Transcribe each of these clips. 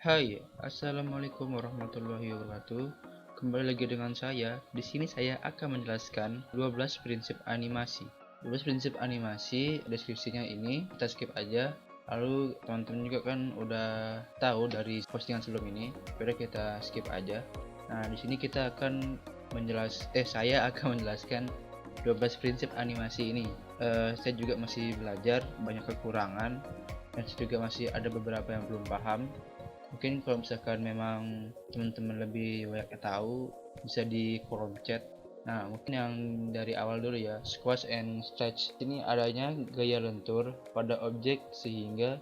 Hai, assalamualaikum warahmatullahi wabarakatuh. Kembali lagi dengan saya. Di sini saya akan menjelaskan 12 prinsip animasi. 12 prinsip animasi, deskripsinya ini kita skip aja. Lalu teman-teman juga kan udah tahu dari postingan sebelum ini, biar kita skip aja. Nah, di sini kita akan saya akan menjelaskan 12 prinsip animasi ini. Saya juga masih belajar, banyak kekurangan, dan saya juga masih ada beberapa yang belum paham. Mungkin kalau misalkan memang teman-teman lebih banyak tahu, bisa di kolom chat. Nah, mungkin yang dari awal dulu ya. Squash and stretch ini adanya gaya lentur pada objek sehingga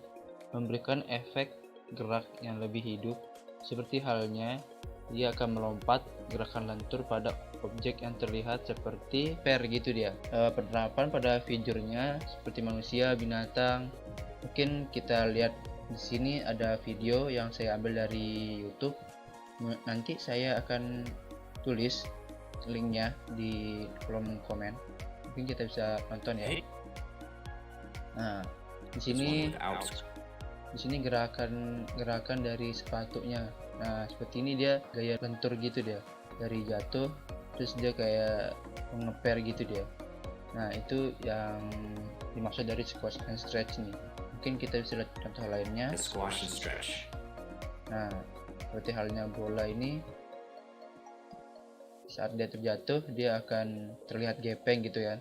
memberikan efek gerak yang lebih hidup. Seperti halnya dia akan melompat, gerakan lentur pada objek yang terlihat seperti fair gitu dia. Penerapan pada figurnya seperti manusia, binatang. Mungkin kita lihat di sini ada video yang saya ambil dari YouTube. Nanti saya akan tulis linknya di kolom komen. Mungkin kita bisa nonton ya. Nah, di sini gerakan dari sepatunya. Nah, seperti ini dia gaya lentur gitu dia. Dari jatuh terus dia kayak mengeper gitu dia. Nah, itu yang dimaksud dari squash and stretch nih. Mungkin kita bisa lihat contoh lainnya. Nah, seperti halnya bola ini, saat dia terjatuh dia akan terlihat gepeng gitu ya.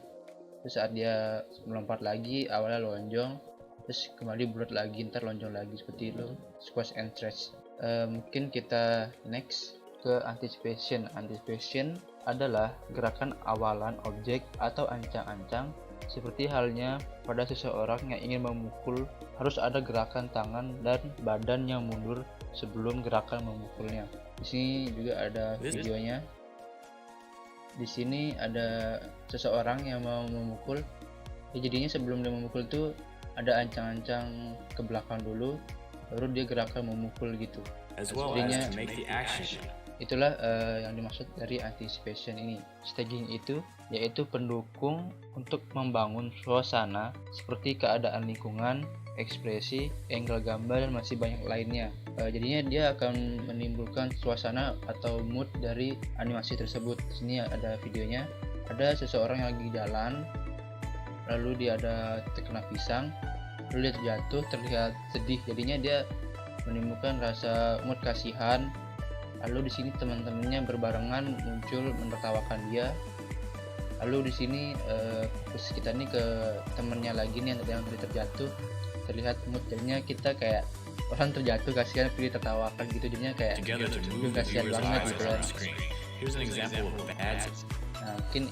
Terus saat dia melompat lagi, awalnya lonjong, terus kembali bulat lagi, ntar lonjong lagi, seperti itu squash and stretch. Mungkin kita next ke anticipation. Anticipation adalah gerakan awalan objek atau ancang-ancang. Seperti halnya pada seseorang yang ingin memukul, harus ada gerakan tangan dan badan yang mundur sebelum gerakan memukulnya. Di sini juga ada videonya. Di sini ada seseorang yang mau memukul. Jadinya sebelum dia memukul itu ada ancang-ancang ke belakang dulu, baru dia gerakan memukul gitu. Jadinya itulah yang dimaksud dari anticipation ini. Staging itu yaitu pendukung untuk membangun suasana seperti keadaan lingkungan, ekspresi, angle gambar, dan masih banyak lainnya. Jadinya dia akan menimbulkan suasana atau mood dari animasi tersebut. Di sini ada videonya. Ada seseorang yang lagi jalan, lalu dia ada terkena pisang, lalu dia terjatuh, terlihat sedih. Jadinya dia menimbulkan rasa mood kasihan. Lalu di sini teman-temannya berbarengan muncul menertawakan dia. Lalu di sini fokus kita nih ke temennya lagi nih yang tadi terjatuh, terlihat mood. Jadinya kita kayak orang terjatuh kasihan tapi ditertawakan gitu, jadinya kayak kasihan banget gitu kan. Nah, mungkin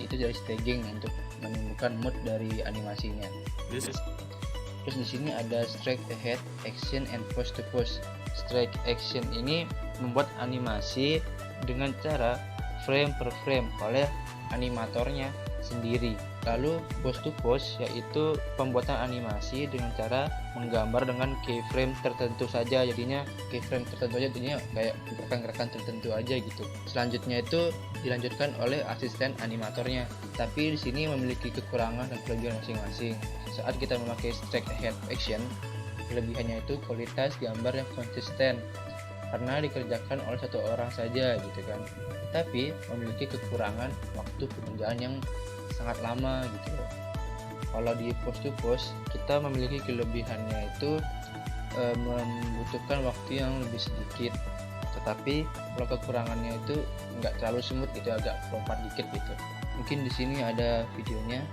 itu dari staging untuk menimbulkan mood dari animasinya. Terus di sini ada strike ahead, action, and pose to pose. Strike action ini membuat animasi dengan cara frame per frame oleh animatornya sendiri. Lalu pose to pose yaitu pembuatan animasi dengan cara menggambar dengan keyframe tertentu saja. Jadinya keyframe tertentu aja, jadinya kayak gerakan-gerakan tertentu aja gitu. Selanjutnya itu dilanjutkan oleh asisten animatornya. Tapi di sini memiliki kekurangan dan kelebihan masing-masing. Saat kita memakai strike ahead action, kelebihannya itu kualitas gambar yang konsisten karena dikerjakan oleh satu orang saja gitu kan. Tapi memiliki kekurangan waktu pengerjaan yang sangat lama gitu. Kalau di pose to pose kita memiliki kelebihannya itu membutuhkan waktu yang lebih sedikit, tetapi kalau kekurangannya itu nggak terlalu smooth gitu, agak lompat dikit gitu. Mungkin di sini ada videonya.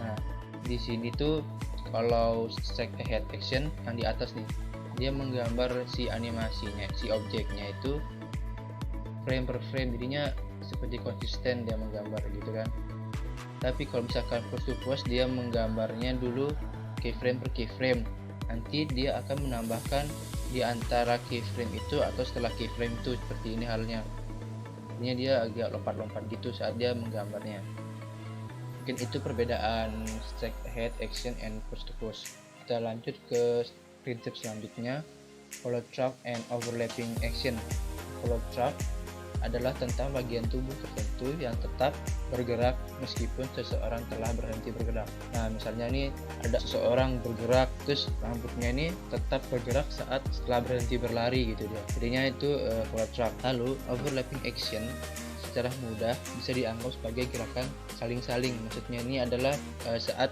Nah, di sini tuh kalau strike ahead action yang di atas nih, dia menggambar si animasinya, si objeknya itu frame per frame, jadinya seperti konsisten dia menggambar gitu kan. Tapi kalau misalkan pose to pose, dia menggambarnya dulu keyframe per keyframe, nanti dia akan menambahkan di antara keyframe itu atau setelah keyframe itu, seperti ini halnya. Ini dia agak lompat-lompat gitu saat dia menggambarnya. Mungkin itu perbedaan strike ahead action and pose to pose. Kita lanjut ke prinsip selanjutnya, follow track and overlapping action. Follow track adalah tentang bagian tubuh tertentu yang tetap bergerak meskipun seseorang telah berhenti bergerak. Nah, misalnya nih ada seseorang bergerak, terus rambutnya ini tetap bergerak saat setelah berhenti berlari gitu dia. Jadinya itu follow track. Lalu overlapping action secara mudah bisa dianggap sebagai gerakan saling-saling. Maksudnya ini adalah saat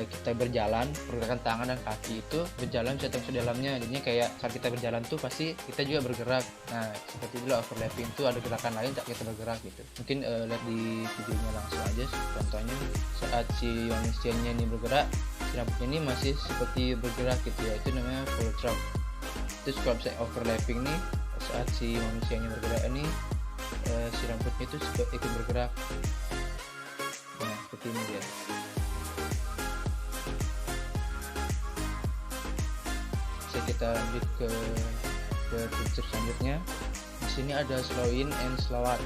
kita berjalan, pergerakan tangan dan kaki itu berjalan bisa terus dalamnya. Jadinya kayak saat kita berjalan tuh pasti kita juga bergerak. Nah, seperti itulah overlapping itu ada gerakan lain saat kita bergerak gitu. Mungkin lihat di videonya langsung aja contohnya saat si manusianya ini bergerak, si rambutnya ini masih seperti bergerak gitu ya. Itu namanya follow track. Terus kalau misalnya overlapping nih saat si manusianya bergerak ini si rambutnya itu ikut bergerak. Nah, seperti ini dia. Bisa kita lanjut ke picture selanjutnya. Di sini ada slow in and slow out.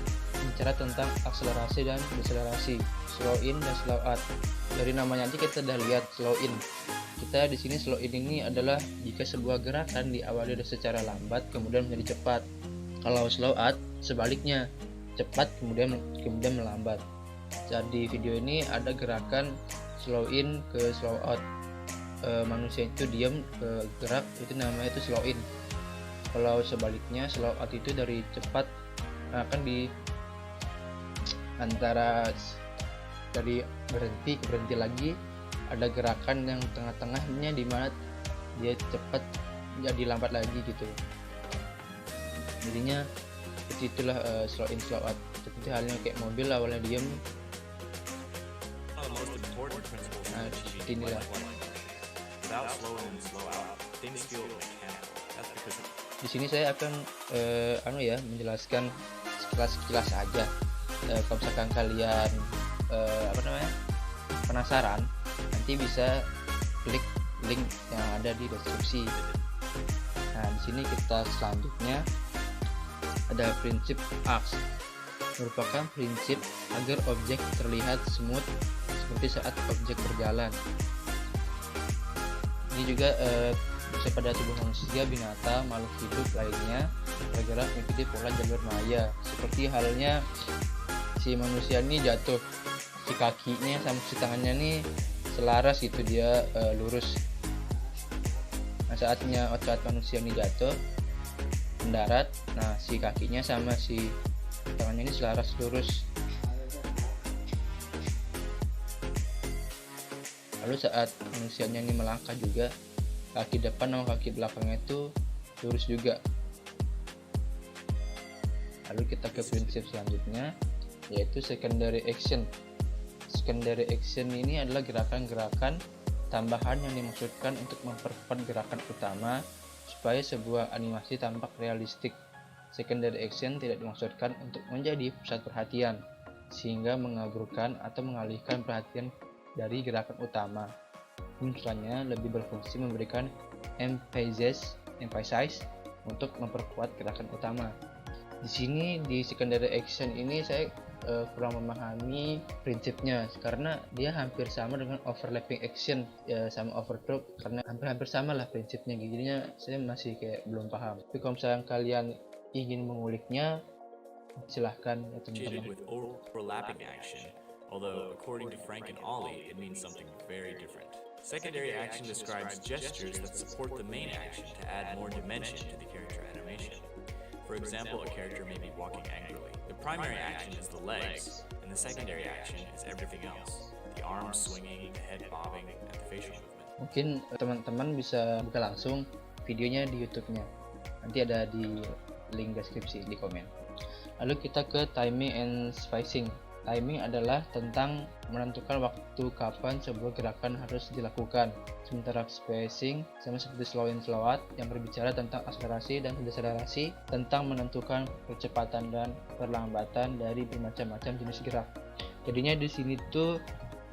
Bicara tentang akselerasi dan deselerasi. Slow in dan slow out. Dari namanya aja kita udah lihat slow in. Kita di sini slow in ini adalah jika sebuah gerakan diawali secara lambat kemudian menjadi cepat. Kalau slow out sebaliknya, cepat kemudian melambat. Saat di video ini ada gerakan slow in ke slow out. Manusia itu diam ke gerak, itu namanya itu slow in. Kalau sebaliknya slow out itu dari cepat akan di antara dari berhenti ke berhenti lagi, ada gerakan yang tengah-tengahnya di mana dia cepat jadi lambat lagi gitu. Jadinya seperti itulah slow in slow out. Seperti halnya kayak mobil awalnya diam. Nah, seperti inilah. Di sini saya akan menjelaskan sekilas aja. Kalau misalkan kalian penasaran, nanti bisa klik link yang ada di deskripsi. Nah, di sini kita selanjutnya ada prinsip arcs, merupakan prinsip agar objek terlihat smooth seperti saat objek berjalan. Ini juga bisa pada tubuh manusia, binatang, makhluk hidup lainnya bergerak mengikuti pola jalur maya. Seperti halnya si manusia ini jatuh, si kakinya sama si tangannya nih selaras gitu, dia lurus. Nah, saat manusia ini jatuh mendarat, nah si kakinya sama si tangannya ini selaras lurus. Lalu saat manusianya ini melangkah juga, kaki depan sama kaki belakangnya itu lurus juga. Lalu kita ke prinsip selanjutnya, yaitu secondary action. Secondary action ini adalah gerakan-gerakan tambahan yang dimaksudkan untuk memperkuat gerakan utama supaya sebuah animasi tampak realistik. Secondary action tidak dimaksudkan untuk menjadi pusat perhatian sehingga mengaburkan atau mengalihkan perhatian dari gerakan utama. Misalnya lebih berfungsi memberikan emphasis untuk memperkuat gerakan utama. Di sini di secondary action ini saya kurang memahami prinsipnya karena dia hampir sama dengan overlapping action ya, sama overthrow, karena hampir sama lah prinsipnya. Jadinya saya masih kayak belum paham. Tapi kalau misalnya kalian ingin menguliknya, silahkan ya teman-teman. With overlapping action, although according to Frank and Ollie, it means something very different. Secondary action describes gestures that support the main action to add more dimension to the character animation. For example, a character may be walking angrily. The primary action is the legs, and the secondary action is everything else. The arms swinging, the head bobbing, and the facial movement. Mungkin teman-teman bisa buka langsung videonya di YouTube-nya. Nanti ada di link deskripsi di komen. Lalu kita ke timing and spacing. Timing adalah tentang menentukan waktu kapan sebuah gerakan harus dilakukan. Sementara spacing sama seperti slow in slow out yang berbicara tentang akselerasi dan deselerasi, tentang menentukan kecepatan dan perlambatan dari bermacam-macam jenis gerak. Jadinya di sini tuh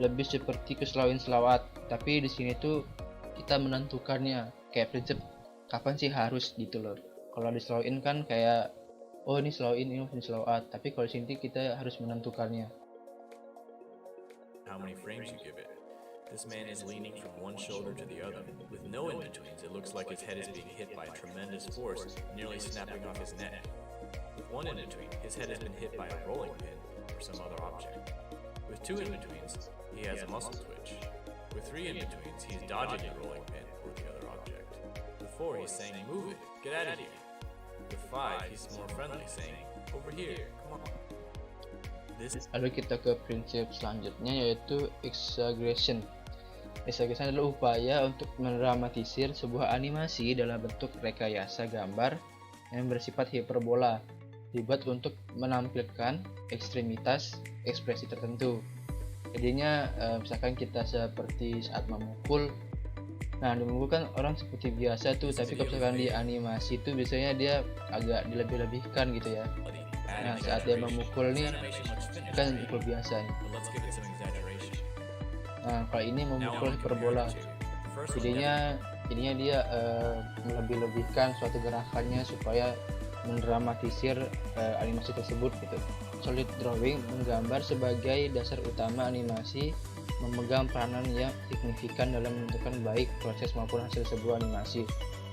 lebih seperti ke slow in slow out, tapi di sini tuh kita menentukannya kayak prinsip kapan sih harus gitu loh. Kalau di slow in kan kayak oh ini slow in, ini slow out, tapi kalau di sini kita harus menentukannya. How many frames you give it. This man is leaning from one shoulder to the other. With no in-betweens, it looks like his head is being hit by a tremendous force, nearly snapping off his neck. With one in-between, his head has been hit by a rolling pin or some other object. With 2 in-betweens, he has a muscle twitch. With 3 in-betweens, he's dodging the rolling pin or the other object. With 4, he's saying, "Move it, get out of here." With 5, he's more friendly, saying, "Over here, come on." Lalu kita ke prinsip selanjutnya, yaitu exaggeration. Exaggeration adalah upaya untuk mendramatisir sebuah animasi dalam bentuk rekayasa gambar yang bersifat hiperbola, dibuat untuk menampilkan ekstremitas ekspresi tertentu. Jadinya misalkan kita seperti saat memukul, nah memukul kan orang seperti biasa tuh, tapi kalau misalkan di animasi itu biasanya dia agak dilebih-lebihkan gitu ya. Nah saat dia memukul nih kan mukul biasa nih. Nah kalau ini memukul hiperbola, jadinya dia melebih-lebihkan suatu gerakannya supaya mendramatisir animasi tersebut gitu. Solid drawing menggambar sebagai dasar utama animasi, memegang peranan yang signifikan dalam menentukan baik proses maupun hasil sebuah animasi,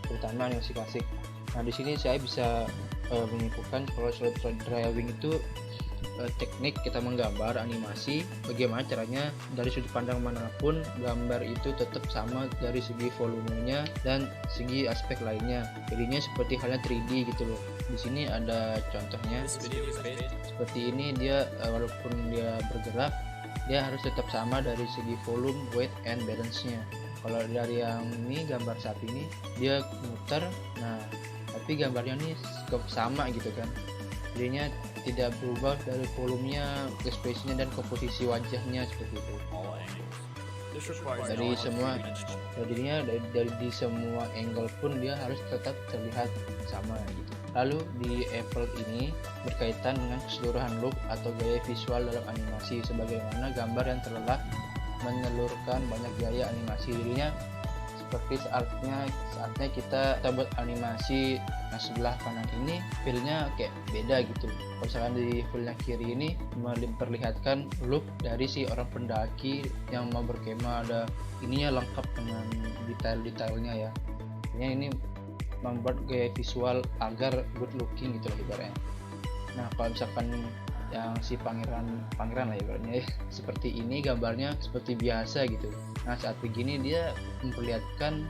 terutama animasi klasik. Nah di sini saya bisa menyimpulkan kalau solid drawing itu teknik kita menggambar animasi, bagaimana caranya dari sudut pandang manapun gambar itu tetap sama dari segi volumenya dan segi aspek lainnya. Jadinya seperti halnya 3D gitu loh. Di sini ada contohnya. Seperti ini dia walaupun dia bergerak, dia harus tetap sama dari segi volume, weight, and balance-nya. Kalau dari yang ini gambar sapi ini dia muter, nah tapi gambarnya ini sama gitu kan. Jadinya tidak berubah dari volumenya, ekspresinya, dan komposisi wajahnya seperti itu. Dari semua, jadinya dari di semua angle pun dia harus tetap terlihat sama gitu. Lalu di Apple ini berkaitan dengan keseluruhan look atau gaya visual dalam animasi, sebagaimana gambar yang telah menelurkan banyak gaya animasi. Jadinya seperti saatnya kita buat animasi. Nah sebelah kanan ini feelnya kayak beda gitu. Kalau misalkan di feelnya kiri ini memperlihatkan look dari si orang pendaki yang mau berkemah, ada ininya lengkap dengan detail-detailnya ya. Ini membuat gaya visual agar good looking gitu lah ibaratnya. Nah kalau misalkan yang si pangeran lah ibaratnya ya, seperti ini gambarnya seperti biasa gitu. Nah saat begini dia memperlihatkan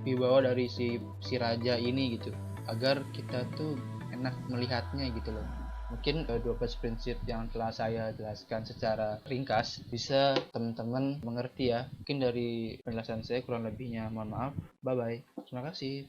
wibawa dari si raja ini gitu, agar kita tuh enak melihatnya gitu loh. Mungkin 12 prinsip yang telah saya jelaskan secara ringkas bisa teman-teman mengerti ya. Mungkin dari penjelasan saya kurang lebihnya mohon maaf. Bye bye, terima kasih.